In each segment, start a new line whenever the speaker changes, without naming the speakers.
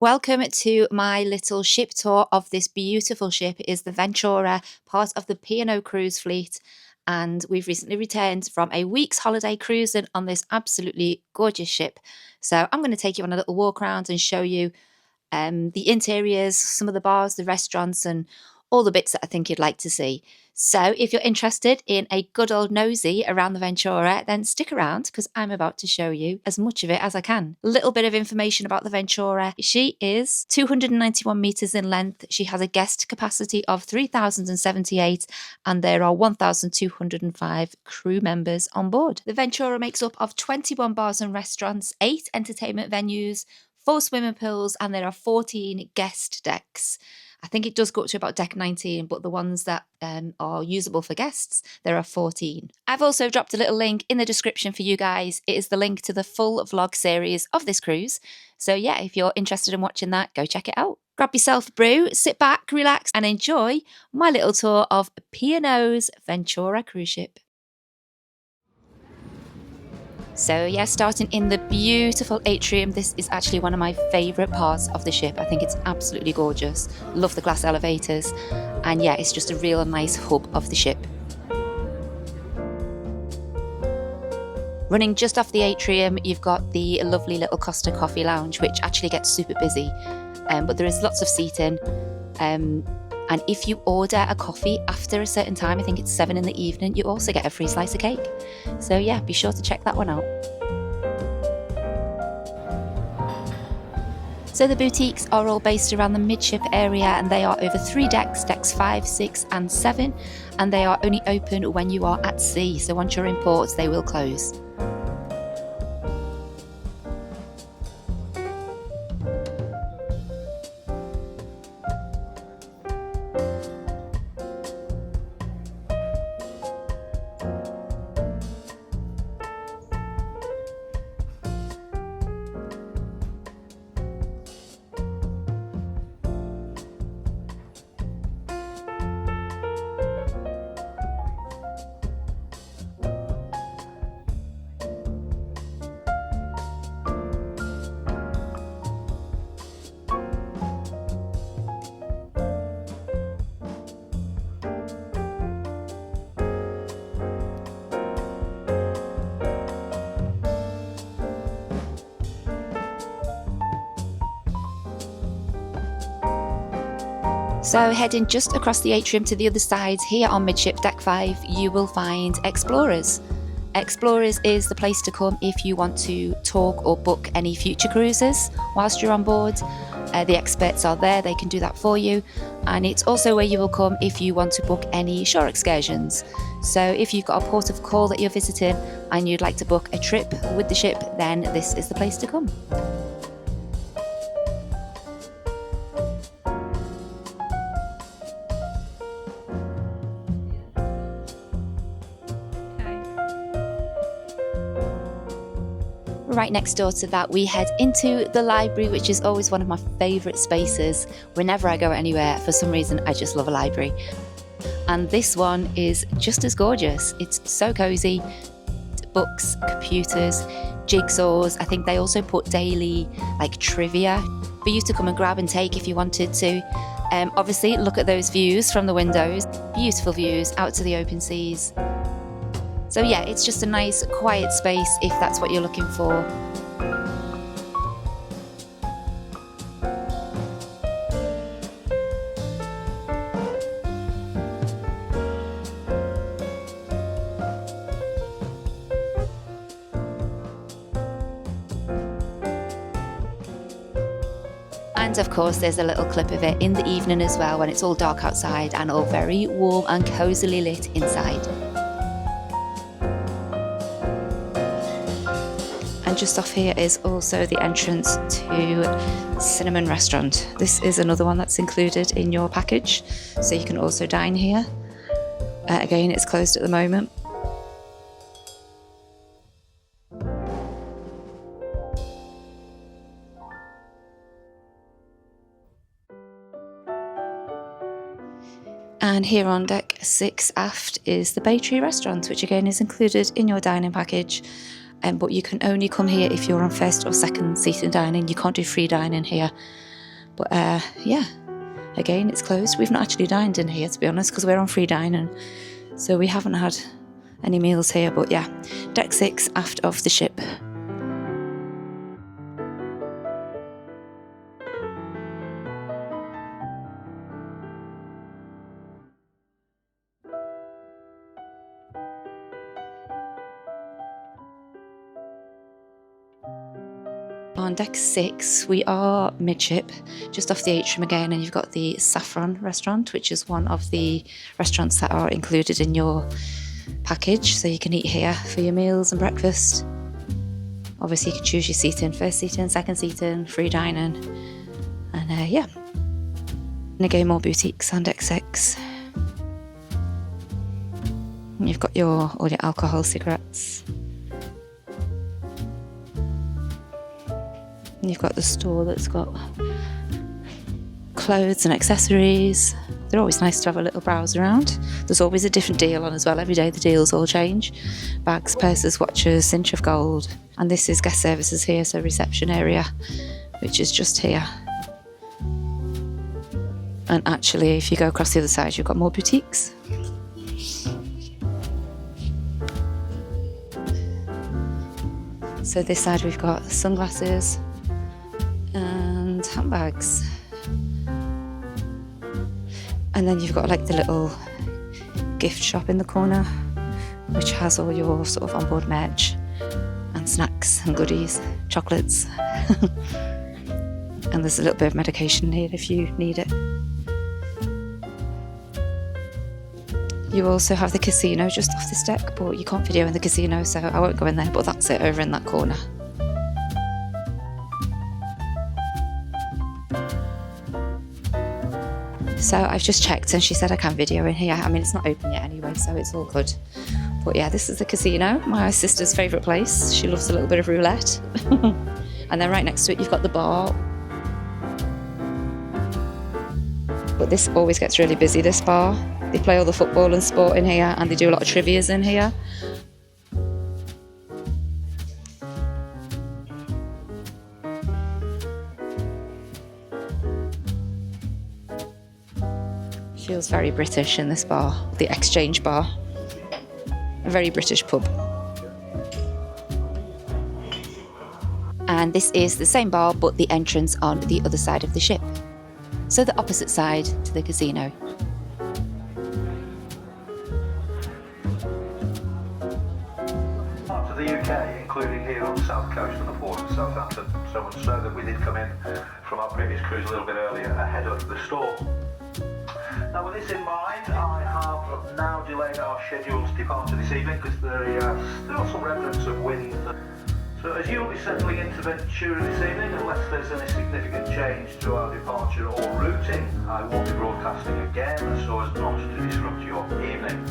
Welcome to my little ship tour of this beautiful ship. It is the Ventura, part of the P&O cruise fleet, and we've recently returned from a week's holiday cruising on this absolutely gorgeous ship. So I'm going to take you on a little walk around and show you the interiors, some of the bars, the restaurants, and all the bits that I think you'd like to see. So if you're interested in a good old nosy around the Ventura, then stick around because I'm about to show you as much of it as I can. A little bit of information about the Ventura. She is 291 metres in length. She has a guest capacity of 3,078 and there are 1,205 crew members on board. The Ventura makes up of 21 bars and restaurants, 8 entertainment venues, 4 swimming pools, and there are 14 guest decks. I think it does go up to about deck 19, but the ones that are usable for guests, there are 14. I've also dropped a little link in the description for you guys. It is the link to the full vlog series of this cruise. So yeah, if you're interested in watching that, go check it out. Grab yourself a brew, sit back, relax, and enjoy my little tour of P&O's Ventura cruise ship. So yeah, starting in the beautiful Atrium, this is actually one of my favourite parts of the ship. I think it's absolutely gorgeous. Love the glass elevators, and yeah, it's just a real nice hub of the ship. Running just off the Atrium, you've got the lovely little Costa Coffee Lounge, which actually gets super busy, but there is lots of seating. And if you order a coffee after a certain time, I think it's 7 in the evening, you also get a free slice of cake. So yeah, be sure to check that one out. So the boutiques are all based around the Midship area, and they are over 3 decks, decks 5, 6 and 7, and they are only open when you are at sea. So once you're in port, they will close. So heading just across the Atrium to the other side, here on Midship Deck 5, you will find Explorers. Explorers is the place to come if you want to talk or book any future cruises whilst you're on board. The experts are there, they can do that for you. And it's also where you will come if you want to book any shore excursions. So if you've got a port of call that you're visiting and you'd like to book a trip with the ship, then this is the place to come. Right next door to that, we head into the library, which is always one of my favourite spaces. Whenever I go anywhere, for some reason, I just love a library. And this one is just as gorgeous. It's so cosy. Books, computers, jigsaws. I think they also put daily trivia for you to come and grab and take if you wanted to. Obviously, look at those views from the windows. Beautiful views out to the open seas. So yeah, it's just a nice quiet space if that's what you're looking for. And of course there's a little clip of it in the evening as well, when it's all dark outside and all very warm and cosily lit inside. And just off here is also the entrance to Cinnamon Restaurant. This is another one that's included in your package, so you can also dine here. Again, it's closed at the moment. And here on deck 6 aft is the Bay Tree Restaurant, which again is included in your dining package. But you can only come here if you're on first or second seating dining. You can't do free dining here. But yeah, again, it's closed. We've not actually dined in here, to be honest, because we're on free dining, so we haven't had any meals here. But yeah, deck 6 aft of the ship. On deck 6, we are midship, just off the Atrium again, and you've got the Saffron restaurant, which is one of the restaurants that are included in your package, so you can eat here for your meals and breakfast. Obviously you can choose your seating, first seating, second seating, free dining, and yeah. And again, more boutiques on deck 6. And you've got all your alcohol, cigarettes. And you've got the store that's got clothes and accessories. They're always nice to have a little browse around. There's always a different deal on as well. Every day the deals all change. Bags, purses, watches, cinch of gold. And this is guest services here, so reception area, which is just here. And actually, if you go across the other side, you've got more boutiques. So this side we've got sunglasses and handbags, and then you've got like the little gift shop in the corner, which has all your sort of onboard merch and snacks and goodies, chocolates. And there's a little bit of medication here if you need it. You also have the casino just off this deck, but you can't video in the casino, so I won't go in there, but that's it over in that corner. So I've just checked and she said I can video in here. I mean, it's not open yet anyway, so it's all good. But yeah, this is the casino, my sister's favourite place. She loves a little bit of roulette. And then right next to it, you've got the bar. But this always gets really busy, this bar. They play all the football and sport in here, and they do a lot of trivias in here. Feels very British in this bar, the Exchange Bar. A very British pub. And this is the same bar, but the entrance on the other side of the ship. So the opposite side to the casino.
Parts of the UK, including here on the south coast of the port of Southampton, so much so that we did come in from our previous cruise a little bit earlier ahead of the storm. Now with this in mind, I have now delayed our scheduled departure this evening because there are still some remnants of wind. So as you'll be settling into Ventura this evening, unless there's any significant change to our departure or routing, I won't be broadcasting again so as not to disrupt your evening.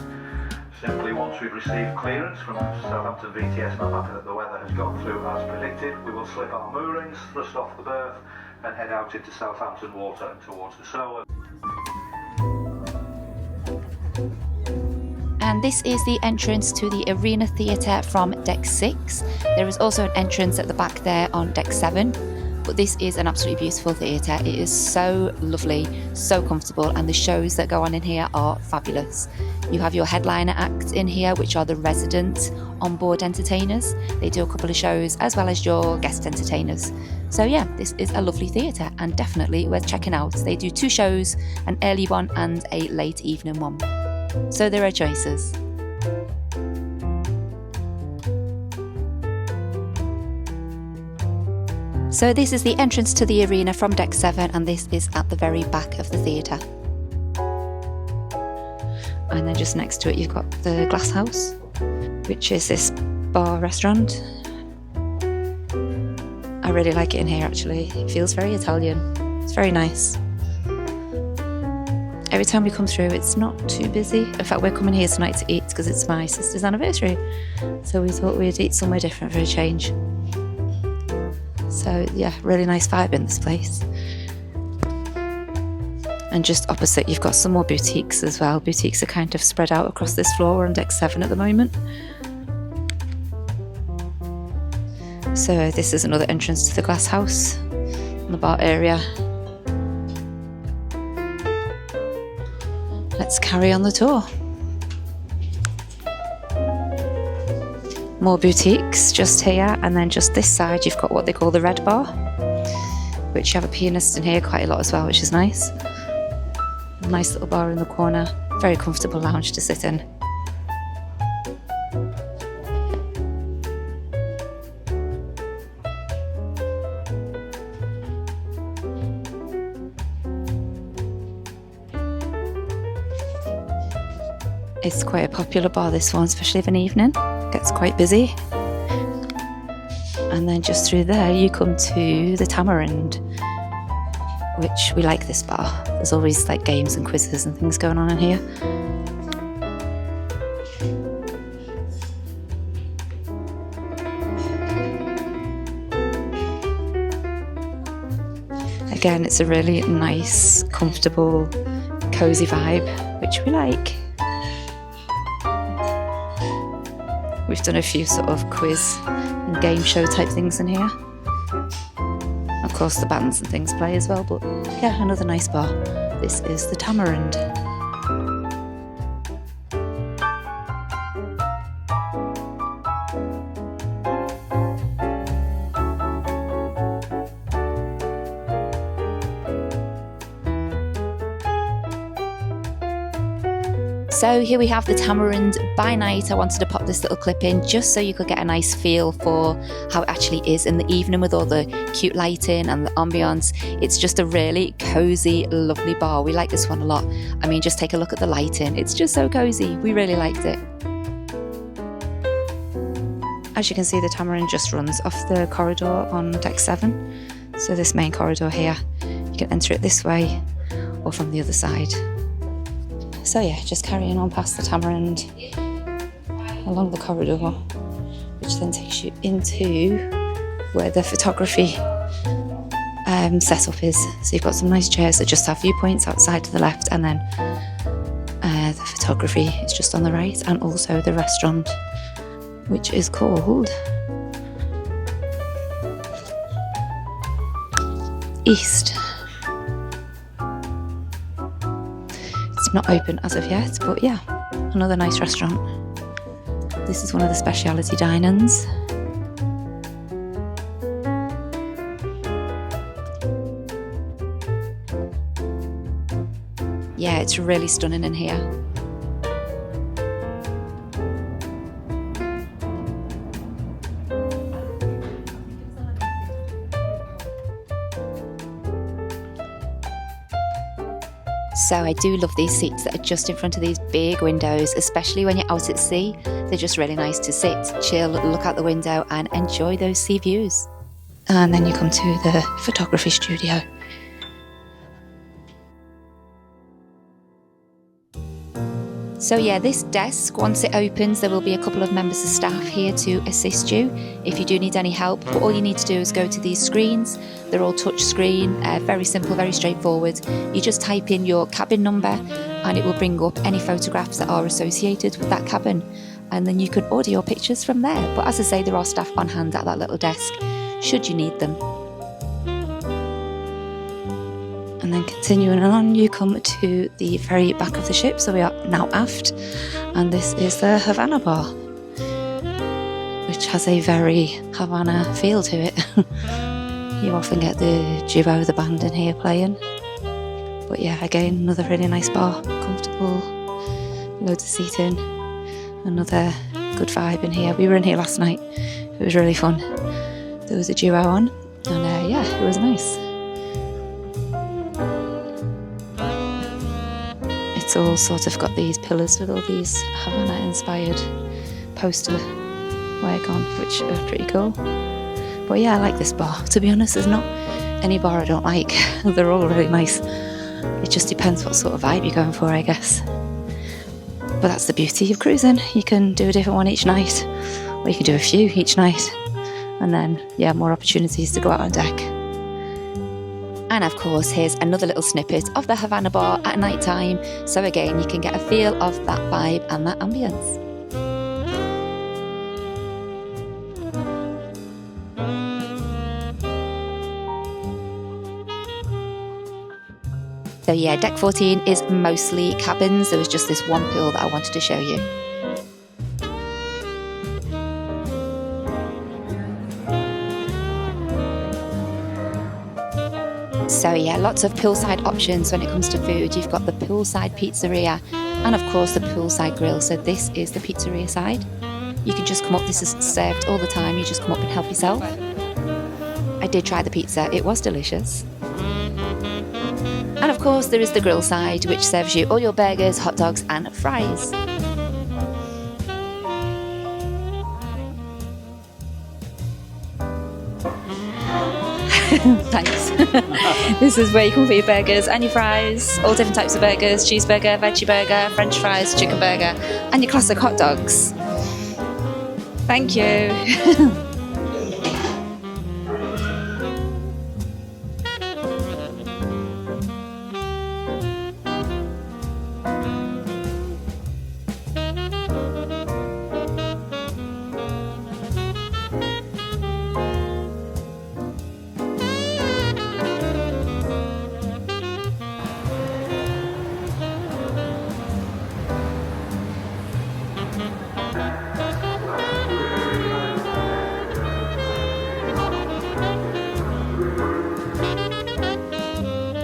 Simply once we've received clearance from Southampton VTS and I'm happy that the weather has gone through as predicted, we will slip our moorings, thrust off the berth and head out into Southampton water and towards the Solent.
And this is the entrance to the Arena Theatre from deck 6. There is also an entrance at the back there on deck 7. But this is an absolutely beautiful theatre. It is so lovely, so comfortable, and the shows that go on in here are fabulous. You have your headliner act in here, which are the resident onboard entertainers. They do a couple of shows as well as your guest entertainers. So yeah, this is a lovely theatre and definitely worth checking out. They do 2 shows, an early one and a late evening one. So there are choices. So this is the entrance to the arena from deck 7, and this is at the very back of the theatre. And then just next to it you've got the Glass House, which is this bar restaurant. I really like it in here actually. It feels very Italian. It's very nice. Every time we come through, it's not too busy. In fact, we're coming here tonight to eat because it's my sister's anniversary. So we thought we'd eat somewhere different for a change. So yeah, really nice vibe in this place. And just opposite, you've got some more boutiques as well. Boutiques are kind of spread out across this floor. We're on deck 7 at the moment. So this is another entrance to the Glass House, in the bar area. let's carry on the tour. More boutiques just here, and then just this side you've got what they call the Red Bar, which you have a pianist in here quite a lot as well, which is nice. A nice little bar in the corner, very comfortable lounge to sit in. It's quite a popular bar, this one, especially of an evening. Gets quite busy. And then just through there you come to the Tamarind, which we like this bar. There's always like games and quizzes and things going on in here. Again, it's a really nice, comfortable, cozy vibe, which we like. We've done a few sort of quiz and game show type things in here. Of course the bands and things play as well, but yeah, another nice bar. This is the Tamarind. So here we have the Tamarind by night. I wanted to pop this little clip in just so you could get a nice feel for how it actually is in the evening with all the cute lighting and the ambience. It's just a really cozy, lovely bar. We like this one a lot. I mean, just take a look at the lighting. It's just so cozy. We really liked it. As you can see, the Tamarind just runs off the corridor on deck 7. So this main corridor here, you can enter it this way or from the other side. So yeah, just carrying on past the Tamarind along the corridor, which then takes you into where the photography setup is. So you've got some nice chairs that just have viewpoints outside to the left, and then the photography is just on the right, and also the restaurant, which is called East. Not open as of yet, but yeah, another nice restaurant. This is one of the specialty dine-ins. Yeah, it's really stunning in here. So I do love these seats that are just in front of these big windows, especially when you're out at sea. They're just really nice to sit, chill, look out the window and enjoy those sea views. And then you come to the photography studio. So yeah, this desk, once it opens, there will be a couple of members of staff here to assist you if you do need any help. But all you need to do is go to these screens. They're all touch screen, very simple, very straightforward. You just type in your cabin number and it will bring up any photographs that are associated with that cabin. And then you can order your pictures from there. But as I say, there are staff on hand at that little desk, should you need them. And then continuing on, you come to the very back of the ship, so we are now aft, and this is the Havana Bar, which has a very Havana feel to it. You often get the duo, the band in here playing. But yeah, again, another really nice bar, comfortable, loads of seating, another good vibe in here. We were in here last night, it was really fun. There was a duo on, and yeah, it was nice. It's all sort of got these pillars with all these Havana-inspired poster work on, which are pretty cool. But yeah, I like this bar. To be honest, there's not any bar I don't like. They're all really nice. It just depends what sort of vibe you're going for, I guess. But that's the beauty of cruising. You can do a different one each night, or you can do a few each night. And then, yeah, more opportunities to go out on deck. And of course, here's another little snippet of the Havana Bar at night time. So again, you can get a feel of that vibe and that ambience. So yeah, deck 14 is mostly cabins. There was just this one pool that I wanted to show you. So yeah, lots of poolside options when it comes to food. You've got the poolside pizzeria and of course the poolside grill. So this is the pizzeria side. You can just come up, this is served all the time. You just come up and help yourself. I did try the pizza, it was delicious. And of course there is the grill side, which serves you all your burgers, hot dogs and fries. Thanks. This is where you come for your burgers and your fries, all different types of burgers, cheeseburger, veggie burger, french fries, chicken burger, and your classic hot dogs. Thank you.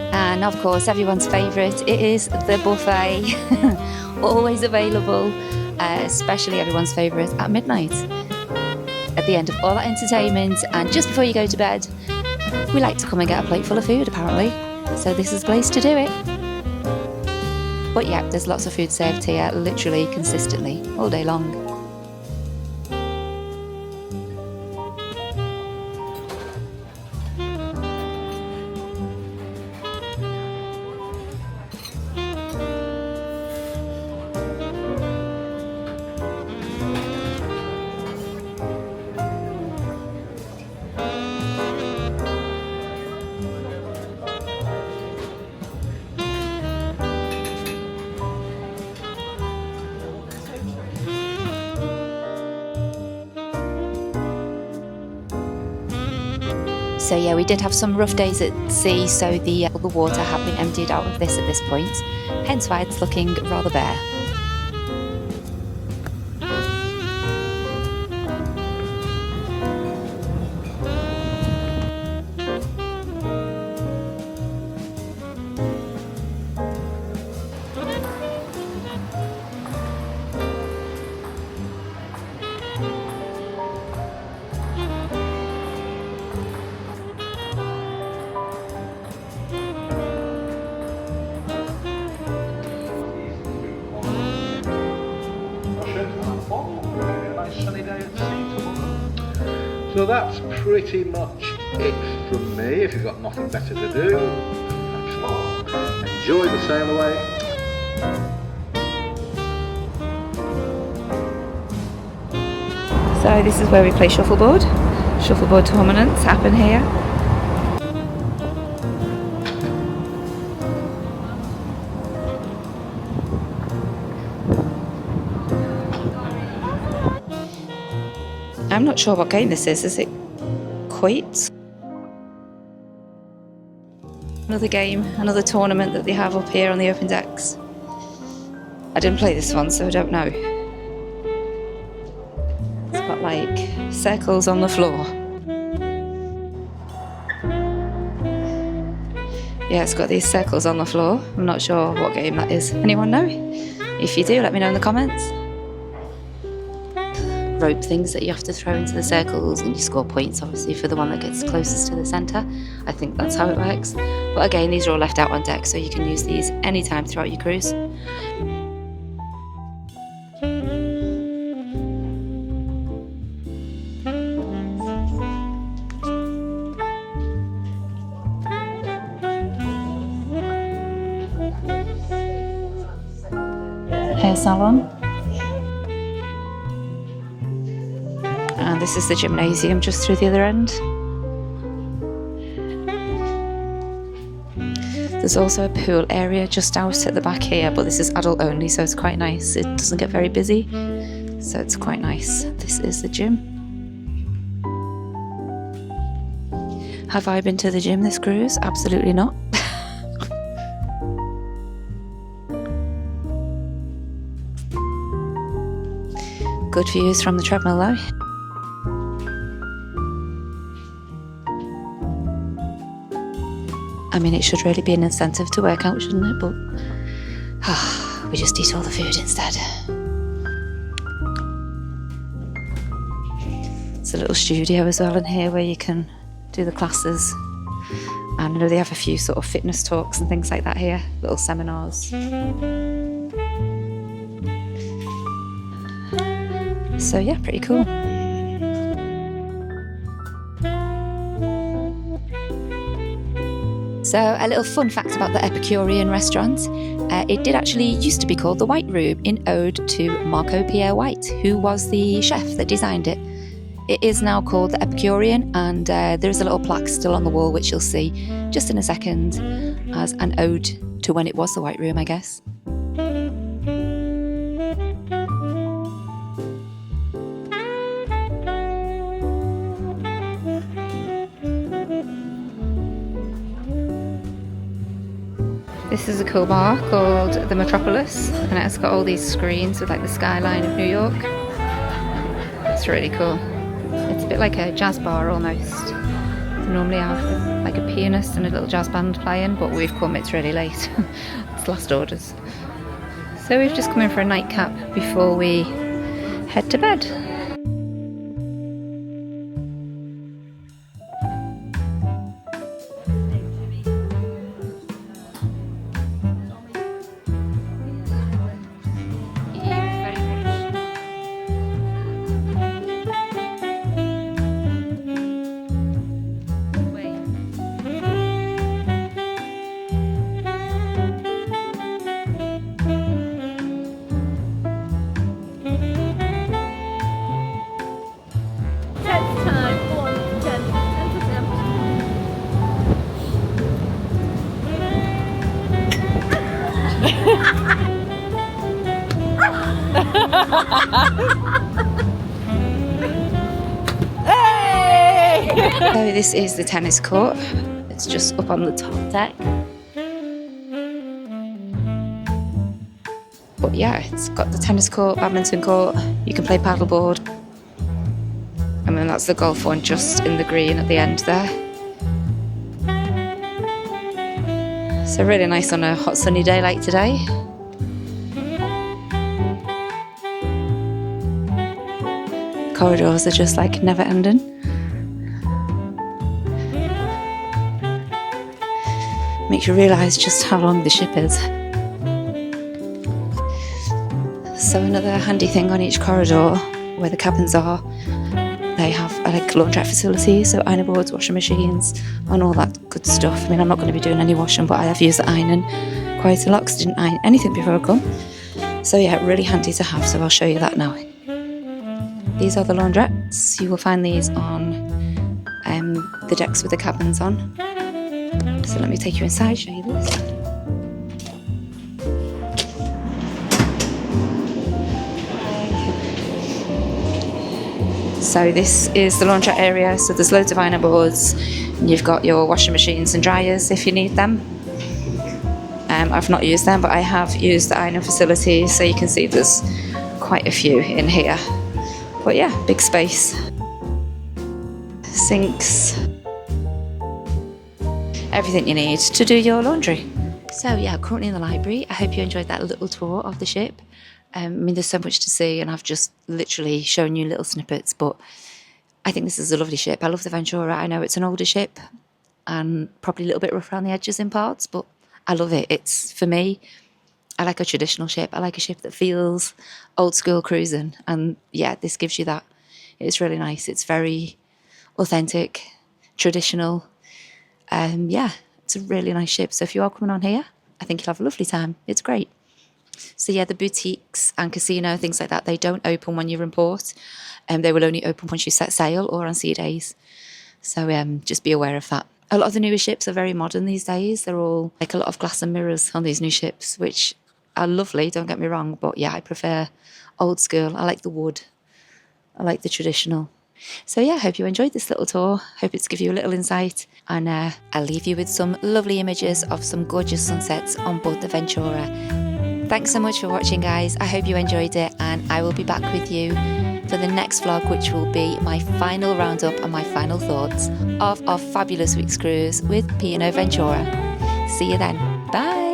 And of course, everyone's favourite, it is the buffet. Always available, especially everyone's favourite at midnight. At the end of all our entertainment and just before you go to bed, we like to come and get a plate full of food apparently. So this is the place to do it. But yeah, there's lots of food served here, literally consistently, all day long. So yeah, we did have some rough days at sea, so the water had been emptied out of this at this point, hence why it's looking rather bare.
So that's pretty much it from me. If you've got nothing better to do, enjoy the sail away.
So this is where we play shuffleboard. Shuffleboard tournaments happen here. I'm not sure what game this is. Is it quoits? Another game, another tournament that they have up here on the open decks. I didn't play this one, so I don't know. It's got like circles on the floor. Yeah, it's got these circles on the floor. I'm not sure what game that is. Anyone know? If you do, let me know in the comments. Rope things that you have to throw into the circles and you score points obviously for the one that gets closest to the centre. I think that's how it works. But again, these are all left out on deck, so you can use these anytime throughout your cruise. Hair salon. And this is the gymnasium just through the other end. There's also a pool area just out at the back here, but this is adult only, so it's quite nice. It doesn't get very busy, so it's quite nice. This is the gym. Have I been to the gym this cruise? Absolutely not. good views from the treadmill though. I mean, it should really be an incentive to work out, shouldn't it? But we just eat all the food instead. It's a little studio as well in here where you can do the classes. And I know they have a few sort of fitness talks and things like that here, little seminars. So yeah, pretty cool. So a little fun fact about the Epicurean restaurant. It did actually used to be called the White Room in ode to Marco Pierre White, who was the chef that designed it. It is now called the Epicurean, and there is a little plaque still on the wall which you'll see just in a second as an ode to when it was the White Room, I guess. This is a cool bar called the Metropolis, and it's got all these screens with like the skyline of New York. It's really cool. It's a bit like a jazz bar almost. They normally have like a pianist and a little jazz band playing, but we've come, it's really late. It's last orders. So we've just come in for a nightcap before we head to bed. So this is the tennis court. It's just up on the top deck. But yeah, it's got the tennis court, badminton court. You can play paddleboard. And then that's the golf one just in the green at the end there. So really nice on a hot sunny day like today. Corridors are just like never ending. Makes you realise just how long the ship is. So another handy thing on each corridor where the cabins are, they have like laundrette facilities, so iron boards, washing machines and all that good stuff. I mean, I'm not going to be doing any washing, but I have used the ironing quite a lot because I didn't iron anything before I come. So yeah, really handy to have, so I'll show you that now. These are the laundrettes. You will find these on the decks with the cabins on. So let me take you inside, show you this. So this is the laundrette area, so there's loads of iron boards, and you've got your washing machines and dryers if you need them. I've not used them, but I have used the ironing facilities, so you can see there's quite a few in here. But yeah, big space. Sinks. Everything you need to do your laundry. So yeah, currently in the library. I hope you enjoyed that little tour of the ship. I mean, there's so much to see, and I've just literally shown you little snippets, but I think this is a lovely ship. I love the Ventura. I know it's an older ship and probably a little bit rough around the edges in parts, but I love it. It's, for me, I like a traditional ship. I like a ship that feels old school cruising, and yeah, this gives you that. It's really nice. It's very authentic, traditional. Yeah, it's a really nice ship. So if you are coming on here, I think you'll have a lovely time. It's great. So yeah, the boutiques and casino, things like that, they don't open when you're in port. They will only open once you set sail or on sea days. So just be aware of that. A lot of the newer ships are very modern these days. They're all like a lot of glass and mirrors on these new ships, which are lovely, don't get me wrong. But yeah, I prefer old school. I like the wood. I like the traditional. So yeah, I hope you enjoyed this little tour. Hope it's given you a little insight. And I'll leave you with some lovely images of some gorgeous sunsets on board the Ventura. Thanks so much for watching, guys. I hope you enjoyed it, and I will be back with you for the next vlog, which will be my final roundup and my final thoughts of our fabulous week's cruise with P&O Ventura. See you then. Bye.